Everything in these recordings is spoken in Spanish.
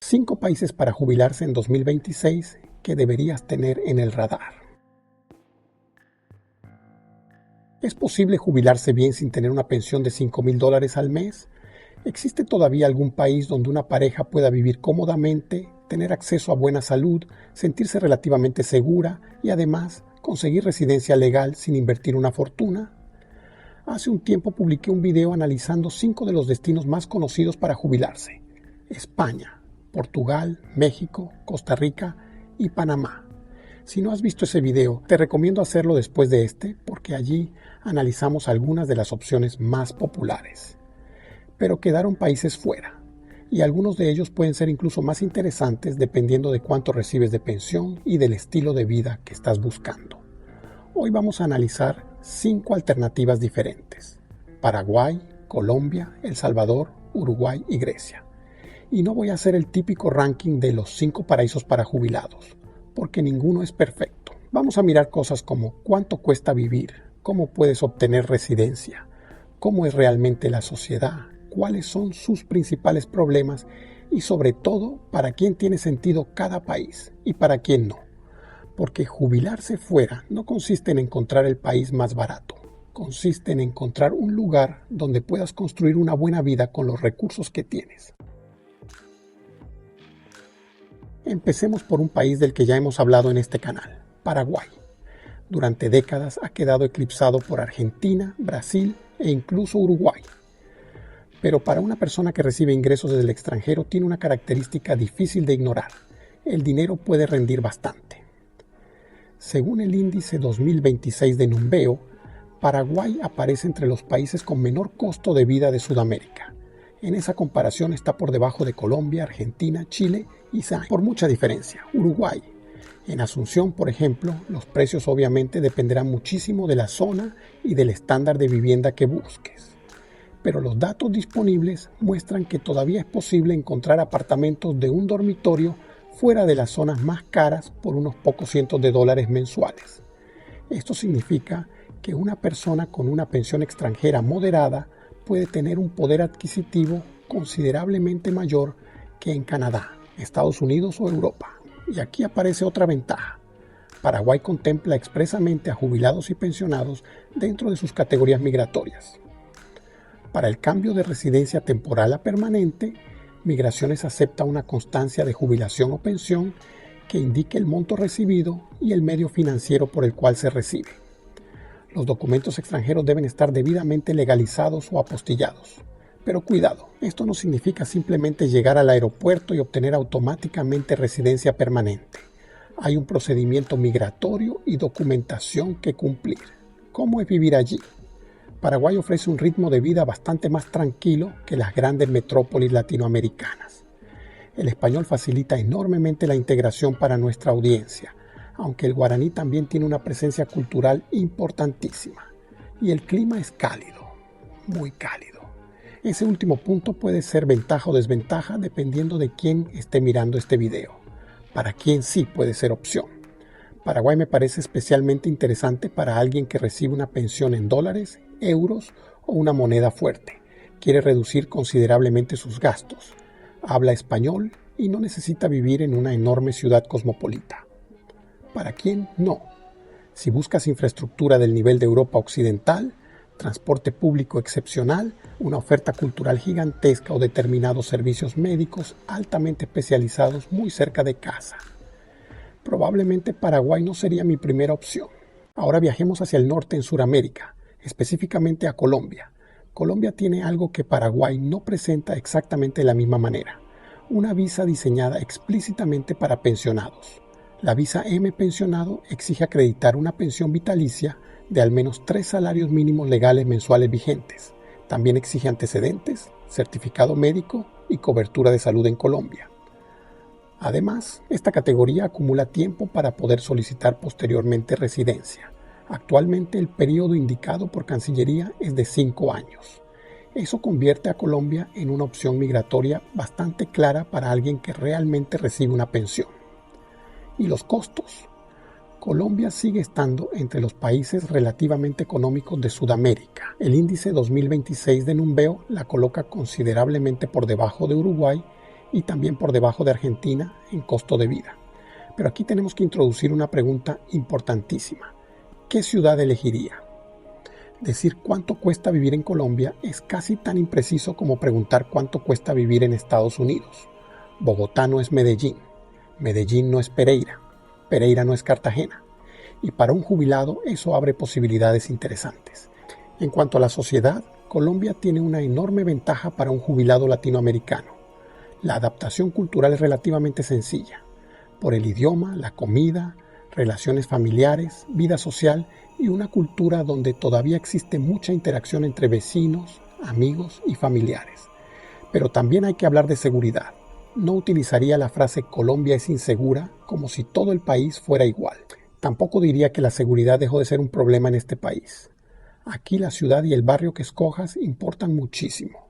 5 países para jubilarse en 2026 que deberías tener en el radar. ¿Es posible jubilarse bien sin tener una pensión de $5,000 al mes? ¿Existe todavía algún país donde una pareja pueda vivir cómodamente, tener acceso a buena salud, sentirse relativamente segura y además conseguir residencia legal sin invertir una fortuna? Hace un tiempo publiqué un video analizando 5 de los destinos más conocidos para jubilarse: España, Portugal, México, Costa Rica y Panamá. Si no has visto ese video, te recomiendo hacerlo después de este, porque allí analizamos algunas de las opciones más populares. Pero quedaron países fuera, y algunos de ellos pueden ser incluso más interesantes dependiendo de cuánto recibes de pensión y del estilo de vida que estás buscando. Hoy vamos a analizar 5 alternativas diferentes: Paraguay, Colombia, El Salvador, Uruguay y Grecia. Y no voy a hacer el típico ranking de los 5 paraísos para jubilados, porque ninguno es perfecto. Vamos a mirar cosas como cuánto cuesta vivir, cómo puedes obtener residencia, cómo es realmente la sociedad, cuáles son sus principales problemas y sobre todo para quién tiene sentido cada país y para quién no. Porque jubilarse fuera no consiste en encontrar el país más barato, consiste en encontrar un lugar donde puedas construir una buena vida con los recursos que tienes. Empecemos por un país del que ya hemos hablado en este canal, Paraguay. Durante décadas ha quedado eclipsado por Argentina, Brasil e incluso Uruguay. Pero para una persona que recibe ingresos desde el extranjero tiene una característica difícil de ignorar: el dinero puede rendir bastante. Según el índice 2026 de Numbeo, Paraguay aparece entre los países con menor costo de vida de Sudamérica. En esa comparación está por debajo de Colombia, Argentina, Chile y por mucha diferencia, Uruguay. En Asunción, por ejemplo, los precios obviamente dependerán muchísimo de la zona y del estándar de vivienda que busques. Pero los datos disponibles muestran que todavía es posible encontrar apartamentos de un dormitorio fuera de las zonas más caras por unos pocos cientos de dólares mensuales. Esto significa que una persona con una pensión extranjera moderada puede tener un poder adquisitivo considerablemente mayor que en Canadá, Estados Unidos o Europa. Y aquí aparece otra ventaja: Paraguay contempla expresamente a jubilados y pensionados dentro de sus categorías migratorias. Para el cambio de residencia temporal a permanente, Migraciones acepta una constancia de jubilación o pensión que indique el monto recibido y el medio financiero por el cual se recibe. Los documentos extranjeros deben estar debidamente legalizados o apostillados. Pero cuidado, esto no significa simplemente llegar al aeropuerto y obtener automáticamente residencia permanente. Hay un procedimiento migratorio y documentación que cumplir. ¿Cómo es vivir allí? Paraguay ofrece un ritmo de vida bastante más tranquilo que las grandes metrópolis latinoamericanas. El español facilita enormemente la integración para nuestra audiencia, aunque el guaraní también tiene una presencia cultural importantísima. Y el clima es cálido, muy cálido. Ese último punto puede ser ventaja o desventaja dependiendo de quién esté mirando este video. Para quién sí puede ser opción. Paraguay me parece especialmente interesante para alguien que recibe una pensión en dólares, euros o una moneda fuerte. Quiere reducir considerablemente sus gastos. Habla español y no necesita vivir en una enorme ciudad cosmopolita. ¿Para quién? No. Si buscas infraestructura del nivel de Europa Occidental, transporte público excepcional, una oferta cultural gigantesca o determinados servicios médicos altamente especializados muy cerca de casa. Probablemente Paraguay no sería mi primera opción. Ahora viajemos hacia el norte en Sudamérica, específicamente a Colombia. Colombia tiene algo que Paraguay no presenta exactamente de la misma manera: una visa diseñada explícitamente para pensionados. La visa M pensionado exige acreditar una pensión vitalicia de al menos 3 salarios mínimos legales mensuales vigentes. También exige antecedentes, certificado médico y cobertura de salud en Colombia. Además, esta categoría acumula tiempo para poder solicitar posteriormente residencia. Actualmente el periodo indicado por Cancillería es de 5 años. Eso convierte a Colombia en una opción migratoria bastante clara para alguien que realmente recibe una pensión. ¿Y los costos? Colombia sigue estando entre los países relativamente económicos de Sudamérica. El índice 2026 de Numbeo la coloca considerablemente por debajo de Uruguay y también por debajo de Argentina en costo de vida. Pero aquí tenemos que introducir una pregunta importantísima. ¿Qué ciudad elegiría? Decir cuánto cuesta vivir en Colombia es casi tan impreciso como preguntar cuánto cuesta vivir en Estados Unidos. Bogotá no es Medellín, Medellín no es Pereira, Pereira no es Cartagena. Y para un jubilado eso abre posibilidades interesantes. En cuanto a la sociedad, Colombia tiene una enorme ventaja para un jubilado latinoamericano. La adaptación cultural es relativamente sencilla, por el idioma, la comida, relaciones familiares, vida social y una cultura donde todavía existe mucha interacción entre vecinos, amigos y familiares. Pero también hay que hablar de seguridad. No utilizaría la frase Colombia es insegura como si todo el país fuera igual. Tampoco diría que la seguridad dejó de ser un problema en este país. Aquí la ciudad y el barrio que escojas importan muchísimo.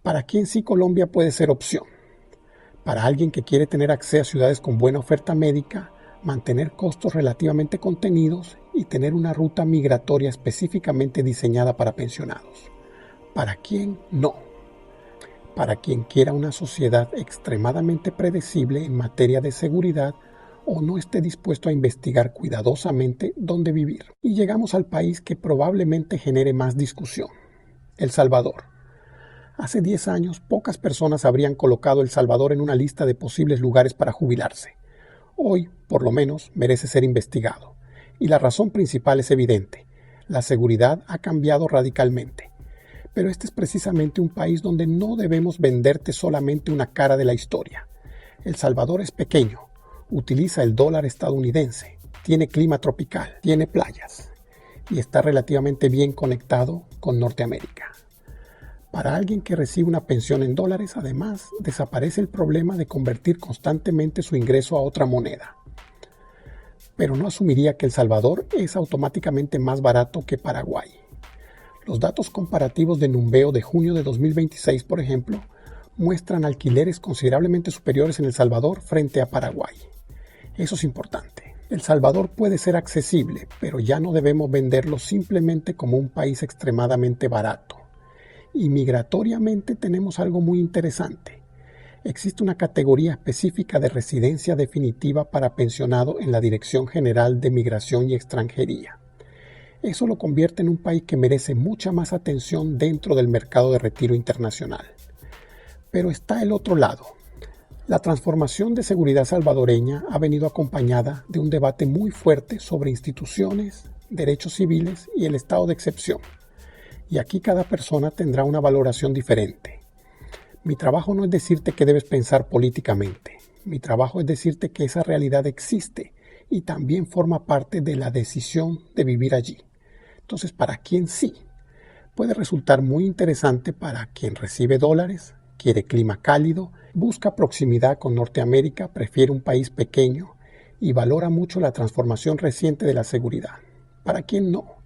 ¿Para quién sí Colombia puede ser opción? Para alguien que quiere tener acceso a ciudades con buena oferta médica, mantener costos relativamente contenidos y tener una ruta migratoria específicamente diseñada para pensionados. ¿Para quién no? Para quien quiera una sociedad extremadamente predecible en materia de seguridad o no esté dispuesto a investigar cuidadosamente dónde vivir. Y llegamos al país que probablemente genere más discusión, El Salvador. Hace 10 años, pocas personas habrían colocado El Salvador en una lista de posibles lugares para jubilarse. Hoy, por lo menos, merece ser investigado. Y la razón principal es evidente. La seguridad ha cambiado radicalmente. Pero este es precisamente un país donde no debemos venderte solamente una cara de la historia. El Salvador es pequeño, utiliza el dólar estadounidense, tiene clima tropical, tiene playas y está relativamente bien conectado con Norteamérica. Para alguien que recibe una pensión en dólares, además, desaparece el problema de convertir constantemente su ingreso a otra moneda. Pero no asumiría que El Salvador es automáticamente más barato que Paraguay. Los datos comparativos de Numbeo de junio de 2026, por ejemplo, muestran alquileres considerablemente superiores en El Salvador frente a Paraguay. Eso es importante. El Salvador puede ser accesible, pero ya no debemos venderlo simplemente como un país extremadamente barato. Y migratoriamente tenemos algo muy interesante. Existe una categoría específica de residencia definitiva para pensionado en la Dirección General de Migración y Extranjería. Eso lo convierte en un país que merece mucha más atención dentro del mercado de retiro internacional. Pero está el otro lado. La transformación de seguridad salvadoreña ha venido acompañada de un debate muy fuerte sobre instituciones, derechos civiles y el estado de excepción. Y aquí cada persona tendrá una valoración diferente. Mi trabajo no es decirte qué debes pensar políticamente. Mi trabajo es decirte que esa realidad existe y también forma parte de la decisión de vivir allí. Entonces, ¿para quién sí? Puede resultar muy interesante para quien recibe dólares, quiere clima cálido, busca proximidad con Norteamérica, prefiere un país pequeño y valora mucho la transformación reciente de la seguridad. ¿Para quién no?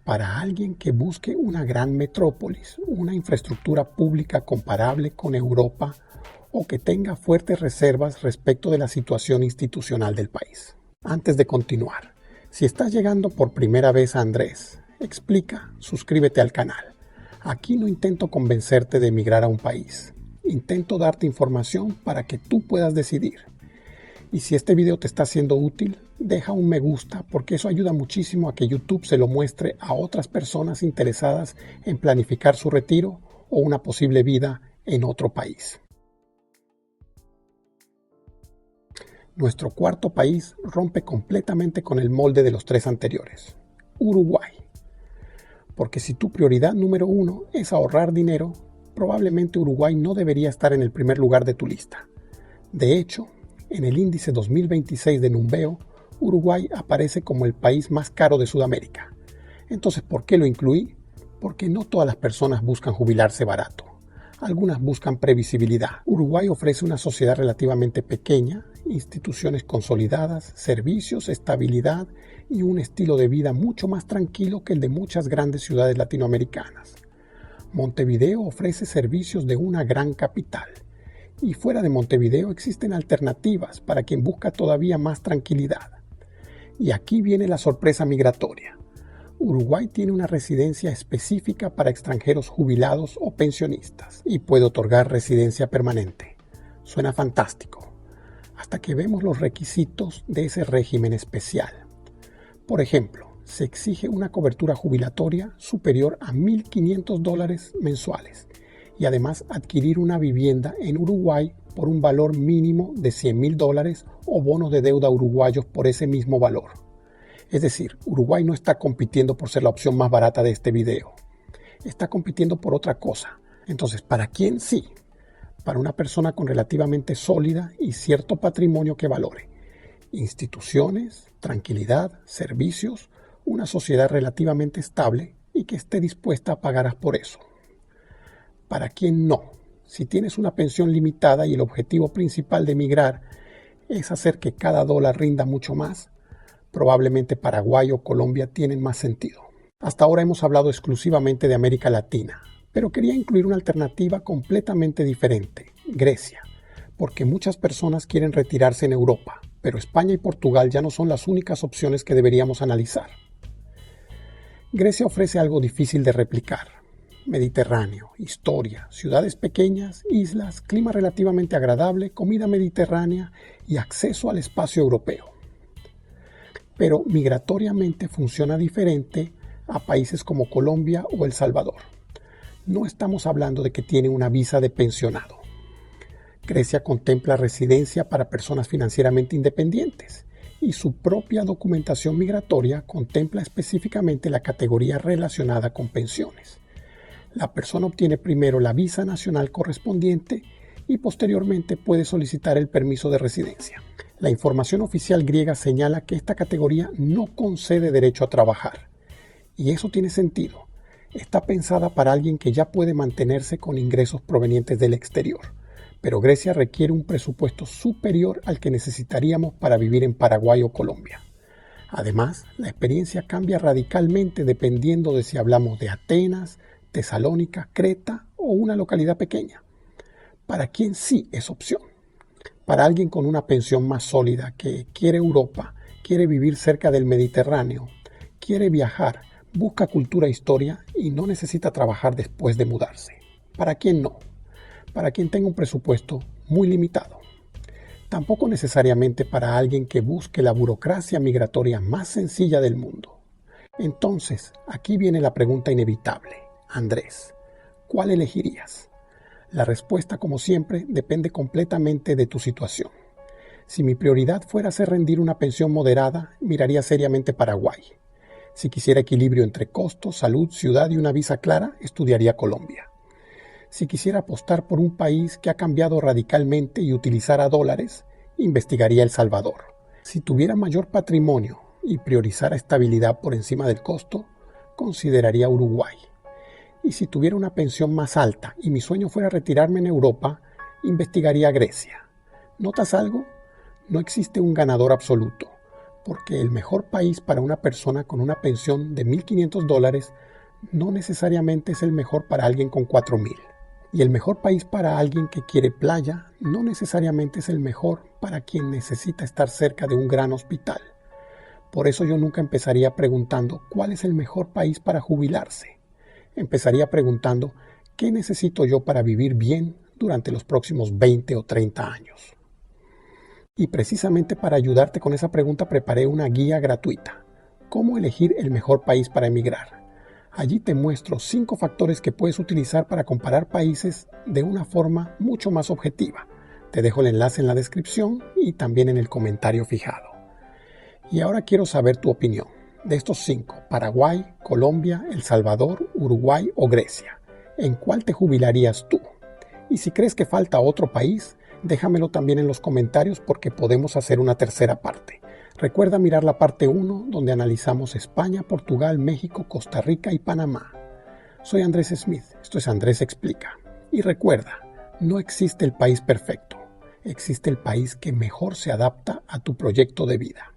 Para alguien que busque una gran metrópolis, una infraestructura pública comparable con Europa o que tenga fuertes reservas respecto de la situación institucional del país. Antes de continuar, si estás llegando por primera vez a Andrés, explica, suscríbete al canal. Aquí no intento convencerte de emigrar a un país. Intento darte información para que tú puedas decidir. Y si este video te está siendo útil, deja un me gusta porque eso ayuda muchísimo a que YouTube se lo muestre a otras personas interesadas en planificar su retiro o una posible vida en otro país. Nuestro cuarto país rompe completamente con el molde de los tres anteriores, Uruguay. Porque si tu prioridad número 1 es ahorrar dinero, probablemente Uruguay no debería estar en el primer lugar de tu lista. De hecho, en el índice 2026 de Numbeo, Uruguay aparece como el país más caro de Sudamérica. Entonces, ¿por qué lo incluí? Porque no todas las personas buscan jubilarse barato. Algunas buscan previsibilidad. Uruguay ofrece una sociedad relativamente pequeña, instituciones consolidadas, servicios, estabilidad y un estilo de vida mucho más tranquilo que el de muchas grandes ciudades latinoamericanas. Montevideo ofrece servicios de una gran capital. Y fuera de Montevideo existen alternativas para quien busca todavía más tranquilidad. Y aquí viene la sorpresa migratoria. Uruguay tiene una residencia específica para extranjeros jubilados o pensionistas y puede otorgar residencia permanente. Suena fantástico, hasta que vemos los requisitos de ese régimen especial. Por ejemplo, se exige una cobertura jubilatoria superior a $1.500 mensuales y además adquirir una vivienda en Uruguay por un valor mínimo de $100.000 o bonos de deuda uruguayos por ese mismo valor. Es decir, Uruguay no está compitiendo por ser la opción más barata de este video. Está compitiendo por otra cosa. Entonces, ¿para quién sí? Para una persona con relativamente sólida y cierto patrimonio que valore. Instituciones, tranquilidad, servicios, una sociedad relativamente estable y que esté dispuesta a pagar por eso. ¿Para quién no? Si tienes una pensión limitada y el objetivo principal de emigrar es hacer que cada dólar rinda mucho más, probablemente Paraguay o Colombia tienen más sentido. Hasta ahora hemos hablado exclusivamente de América Latina, pero quería incluir una alternativa completamente diferente, Grecia, porque muchas personas quieren retirarse en Europa, pero España y Portugal ya no son las únicas opciones que deberíamos analizar. Grecia ofrece algo difícil de replicar. Mediterráneo, historia, ciudades pequeñas, islas, clima relativamente agradable, comida mediterránea y acceso al espacio europeo. Pero migratoriamente funciona diferente a países como Colombia o El Salvador. No estamos hablando de que tiene una visa de pensionado. Grecia contempla residencia para personas financieramente independientes y su propia documentación migratoria contempla específicamente la categoría relacionada con pensiones. La persona obtiene primero la visa nacional correspondiente y posteriormente puede solicitar el permiso de residencia. La información oficial griega señala que esta categoría no concede derecho a trabajar. Y eso tiene sentido. Está pensada para alguien que ya puede mantenerse con ingresos provenientes del exterior. Pero Grecia requiere un presupuesto superior al que necesitaríamos para vivir en Paraguay o Colombia. Además, la experiencia cambia radicalmente dependiendo de si hablamos de Atenas, Tesalónica, Creta o una localidad pequeña. ¿Para quién sí es opción? Para alguien con una pensión más sólida que quiere Europa, quiere vivir cerca del Mediterráneo, quiere viajar, busca cultura e historia y no necesita trabajar después de mudarse. ¿Para quién no? Para quien tenga un presupuesto muy limitado. Tampoco necesariamente para alguien que busque la burocracia migratoria más sencilla del mundo. Entonces, aquí viene la pregunta inevitable. Andrés, ¿cuál elegirías? La respuesta, como siempre, depende completamente de tu situación. Si mi prioridad fuera hacer rendir una pensión moderada, miraría seriamente Paraguay. Si quisiera equilibrio entre costos, salud, ciudad y una visa clara, estudiaría Colombia. Si quisiera apostar por un país que ha cambiado radicalmente y utilizara dólares, investigaría El Salvador. Si tuviera mayor patrimonio y priorizara estabilidad por encima del costo, consideraría Uruguay. Y si tuviera una pensión más alta y mi sueño fuera retirarme en Europa, investigaría Grecia. ¿Notas algo? No existe un ganador absoluto, porque el mejor país para una persona con una pensión de $1.500 no necesariamente es el mejor para alguien con $4.000. Y el mejor país para alguien que quiere playa no necesariamente es el mejor para quien necesita estar cerca de un gran hospital. Por eso yo nunca empezaría preguntando ¿cuál es el mejor país para jubilarse? Empezaría preguntando ¿qué necesito yo para vivir bien durante los próximos 20 o 30 años? Y precisamente para ayudarte con esa pregunta preparé una guía gratuita. ¿Cómo elegir el mejor país para emigrar? Allí te muestro 5 factores que puedes utilizar para comparar países de una forma mucho más objetiva. Te dejo el enlace en la descripción y también en el comentario fijado. Y ahora quiero saber tu opinión. De estos 5, Paraguay, Colombia, El Salvador, Uruguay o Grecia, ¿en cuál te jubilarías tú? Y si crees que falta otro país, déjamelo también en los comentarios porque podemos hacer una tercera parte. Recuerda mirar la parte 1 donde analizamos España, Portugal, México, Costa Rica y Panamá. Soy Andrés Smith, esto es Andrés Explica. Y recuerda, no existe el país perfecto, existe el país que mejor se adapta a tu proyecto de vida.